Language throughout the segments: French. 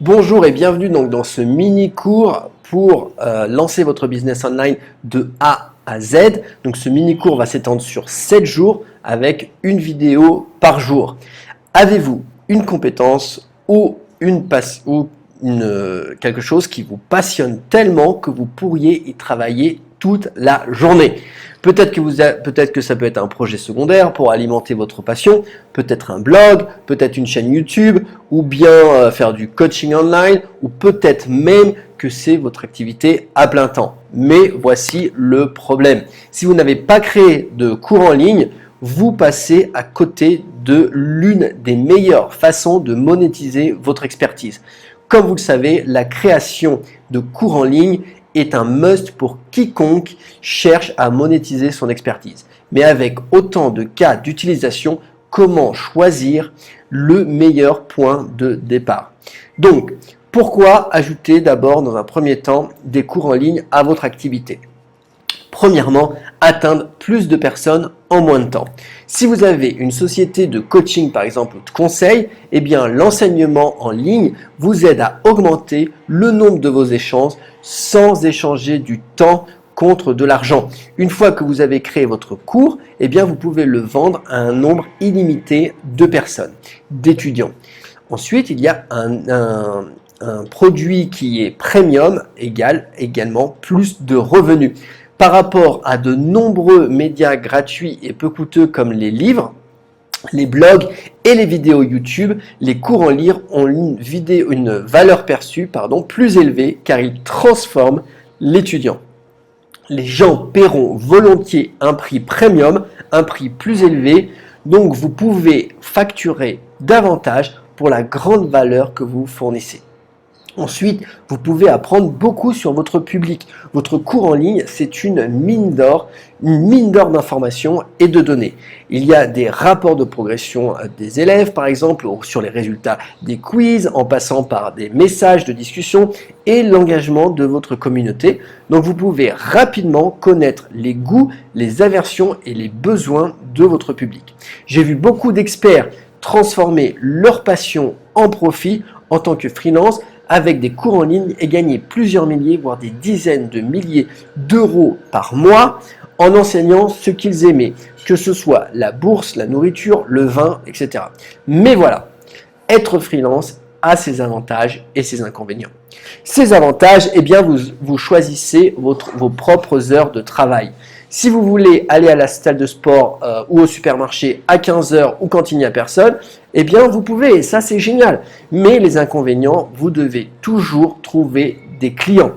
Bonjour et bienvenue donc dans ce mini cours pour lancer votre business online de A à Z. Donc ce mini cours va s'étendre sur 7 jours avec une vidéo par jour. Avez-vous une compétence ou quelque chose qui vous passionne tellement que vous pourriez y travailler toute la journée? Peut-être que ça peut être un projet secondaire pour alimenter votre passion, peut-être un blog, peut-être une chaîne YouTube, ou bien faire du coaching online, ou peut-être même que c'est votre activité à plein temps. Mais voici le problème. Si vous n'avez pas créé de cours en ligne, vous passez à côté de l'une des meilleures façons de monétiser votre expertise. Comme vous le savez, la création de cours en ligne est un must pour quiconque cherche à monétiser son expertise. Mais avec autant de cas d'utilisation, comment choisir le meilleur point de départ? Donc, pourquoi ajouter d'abord dans un premier temps des cours en ligne à votre activité? Premièrement, atteindre plus de personnes en moins de temps. Si vous avez une société de coaching par exemple ou de conseil, eh bien l'enseignement en ligne vous aide à augmenter le nombre de vos échanges sans échanger du temps contre de l'argent. Une fois que vous avez créé votre cours, eh bien vous pouvez le vendre à un nombre illimité de personnes, d'étudiants. Ensuite, il y a un produit qui est premium égale également plus de revenus. Par rapport à de nombreux médias gratuits et peu coûteux comme les livres, les blogs et les vidéos YouTube, les cours en ligne ont une valeur perçue plus élevée car ils transforment l'étudiant. Les gens paieront volontiers un prix premium, un prix plus élevé, donc vous pouvez facturer davantage pour la grande valeur que vous fournissez. Ensuite, vous pouvez apprendre beaucoup sur votre public. Votre cours en ligne, c'est une mine d'or d'informations et de données. Il y a des rapports de progression des élèves, par exemple, sur les résultats des quiz, en passant par des messages de discussion et l'engagement de votre communauté. Donc, vous pouvez rapidement connaître les goûts, les aversions et les besoins de votre public. J'ai vu beaucoup d'experts transformer leur passion en profit en tant que freelance avec des cours en ligne et gagner plusieurs milliers, voire des dizaines de milliers d'euros par mois en enseignant ce qu'ils aimaient, que ce soit la bourse, la nourriture, le vin, etc. Mais voilà, être freelance a ses avantages et ses inconvénients. Ces avantages, eh bien, vous choisissez vos propres heures de travail. Si vous voulez aller à la salle de sport ou au supermarché à 15 heures ou quand il n'y a personne, eh bien vous pouvez, et ça c'est génial. Mais les inconvénients, vous devez toujours trouver des clients.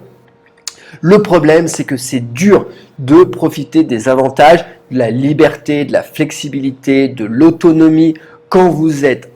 Le problème, c'est que c'est dur de profiter des avantages, de la liberté, de la flexibilité, de l'autonomie quand vous êtes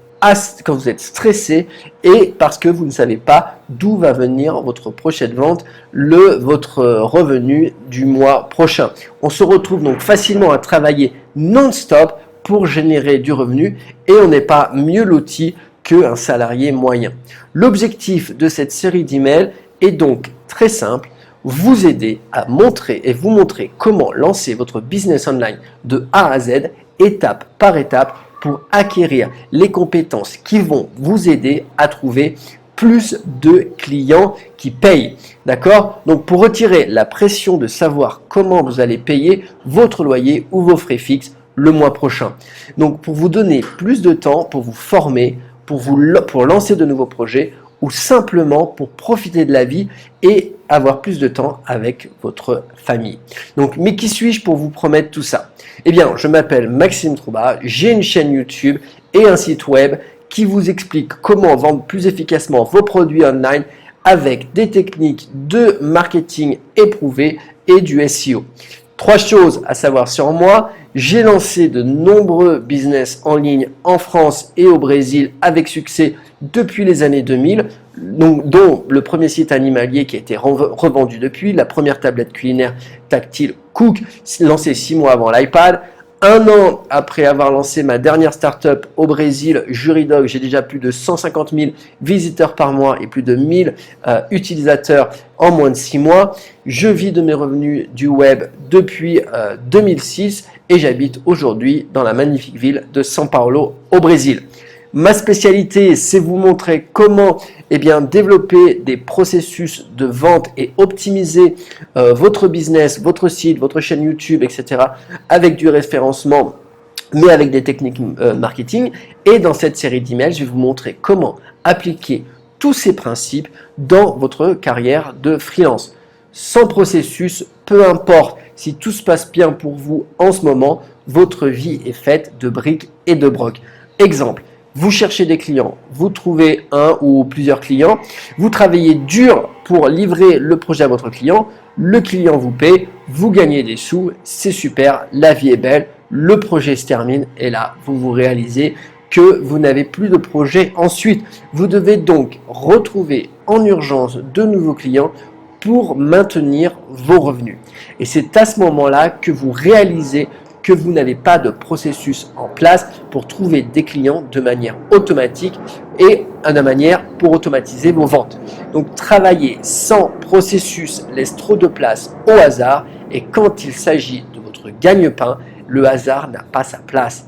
stressé et parce que vous ne savez pas d'où va venir votre prochaine vente, votre revenu du mois prochain. On se retrouve donc facilement à travailler non-stop pour générer du revenu et on n'est pas mieux loti qu'un salarié moyen. L'objectif de cette série d'emails est donc très simple, vous aider à vous montrer comment lancer votre business online de A à Z, étape par étape, pour acquérir les compétences qui vont vous aider à trouver plus de clients qui payent. D'accord? Donc pour retirer la pression de savoir comment vous allez payer votre loyer ou vos frais fixes le mois prochain. Donc pour vous donner plus de temps, pour vous former, pour lancer de nouveaux projets ou simplement pour profiter de la vie et avoir plus de temps avec votre famille. Donc, mais qui suis-je pour vous promettre tout ça? Eh bien, je m'appelle Maxime Trouba, j'ai une chaîne YouTube et un site web qui vous explique comment vendre plus efficacement vos produits online avec des techniques de marketing éprouvées et du SEO. 3 choses à savoir sur moi. J'ai lancé de nombreux business en ligne en France et au Brésil avec succès depuis les années 2000, dont le premier site animalier qui a été revendu depuis, la première tablette culinaire tactile Cook, lancée 6 mois avant l'iPad. 1 an après avoir lancé ma dernière startup au Brésil, Juridog, j'ai déjà plus de 150 000 visiteurs par mois et plus de 1000 utilisateurs en moins de 6 mois. Je vis de mes revenus du web depuis 2006 et j'habite aujourd'hui dans la magnifique ville de São Paulo au Brésil. Ma spécialité, c'est vous montrer comment développer des processus de vente et optimiser votre business, votre site, votre chaîne YouTube, etc. avec du référencement, mais avec des techniques marketing. Et dans cette série d'emails, je vais vous montrer comment appliquer tous ces principes dans votre carrière de freelance. Sans processus, peu importe si tout se passe bien pour vous en ce moment, votre vie est faite de briques et de brocs. Exemple, vous cherchez des clients, vous trouvez un ou plusieurs clients, vous travaillez dur pour livrer le projet à votre client, le client vous paie, vous gagnez des sous, c'est super, la vie est belle, le projet se termine et là, vous réalisez que vous n'avez plus de projet ensuite. Vous devez donc retrouver en urgence de nouveaux clients pour maintenir vos revenus. Et c'est à ce moment-là que vous réalisez que vous n'avez pas de processus en place pour trouver des clients de manière automatique et de manière pour automatiser vos ventes. Donc travailler sans processus laisse trop de place au hasard et quand il s'agit de votre gagne-pain, le hasard n'a pas sa place.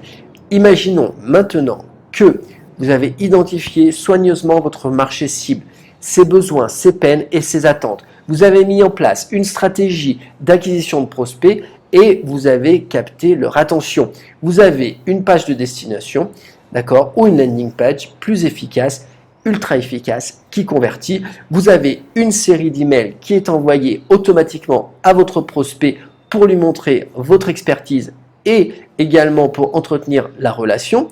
Imaginons maintenant que vous avez identifié soigneusement votre marché cible, ses besoins, ses peines et ses attentes. Vous avez mis en place une stratégie d'acquisition de prospects et vous avez capté leur attention. Vous avez une page de destination, d'accord, ou une landing page plus efficace, ultra efficace, qui convertit. Vous avez une série d'emails qui est envoyée automatiquement à votre prospect pour lui montrer votre expertise et également pour entretenir la relation.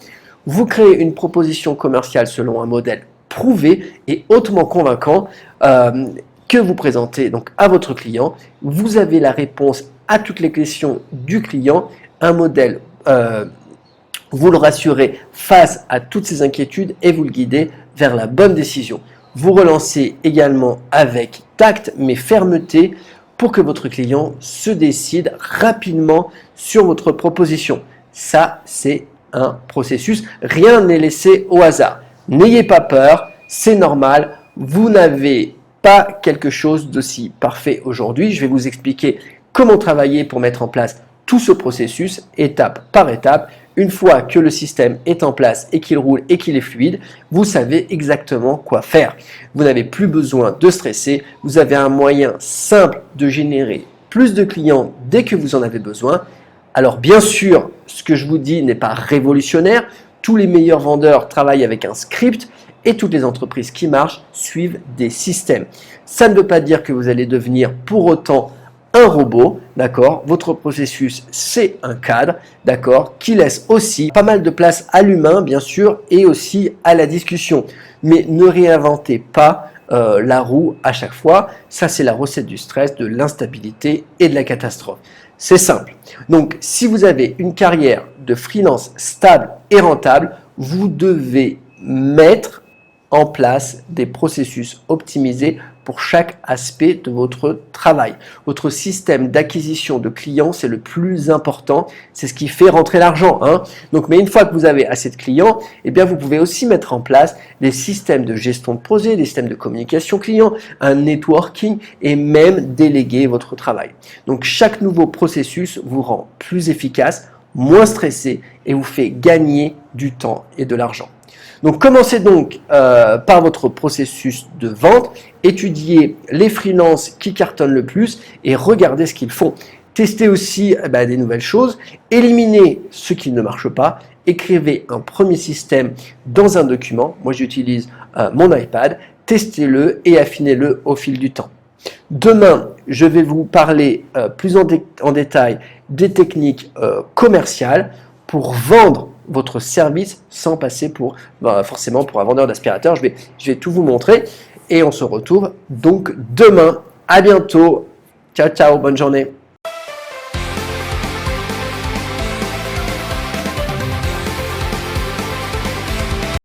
Vous créez une proposition commerciale selon un modèle prouvé et hautement convaincant que vous présentez donc à votre client. Vous avez la réponse à toutes les questions du client, un modèle, vous le rassurez face à toutes ses inquiétudes et vous le guidez vers la bonne décision. Vous relancez également avec tact mais fermeté pour que votre client se décide rapidement sur votre proposition. Ça, c'est un processus. Rien n'est laissé au hasard. N'ayez pas peur, c'est normal. Vous n'avez pas quelque chose d'aussi parfait aujourd'hui. Je vais vous expliquer comment travailler pour mettre en place tout ce processus étape par étape. Une fois que le système est en place et qu'il roule et qu'il est fluide, vous savez exactement quoi faire. Vous n'avez plus besoin de stresser. Vous avez un moyen simple de générer plus de clients dès que vous en avez besoin. Alors bien sûr, ce que je vous dis n'est pas révolutionnaire. Tous les meilleurs vendeurs travaillent avec un script et toutes les entreprises qui marchent suivent des systèmes. Ça ne veut pas dire que vous allez devenir pour autant un robot, d'accord? Votre processus, c'est un cadre, d'accord, qui laisse aussi pas mal de place à l'humain, bien sûr, et aussi à la discussion. Mais ne réinventez pas la roue à chaque fois. Ça, c'est la recette du stress, de l'instabilité et de la catastrophe. C'est simple. Donc, si vous avez une carrière de freelance stable et rentable, vous devez mettre en place des processus optimisés pour chaque aspect de votre travail. Votre système d'acquisition de clients, c'est le plus important. C'est ce qui fait rentrer l'argent. Donc, mais une fois que vous avez assez de clients, eh bien, vous pouvez aussi mettre en place des systèmes de gestion de projet, des systèmes de communication client, un networking et même déléguer votre travail. Donc, chaque nouveau processus vous rend plus efficace, moins stressé et vous fait gagner du temps et de l'argent. Donc, commencez donc par votre processus de vente, étudiez les freelances qui cartonnent le plus et regardez ce qu'ils font. Testez aussi des nouvelles choses, éliminez ce qui ne marche pas, écrivez un premier système dans un document. Moi, j'utilise mon iPad, testez-le et affinez-le au fil du temps. Demain, je vais vous parler plus en détail des techniques commerciales pour vendre votre service sans passer forcément pour un vendeur d'aspirateur. Je vais tout vous montrer et on se retrouve donc demain. À bientôt. Ciao, ciao, bonne journée.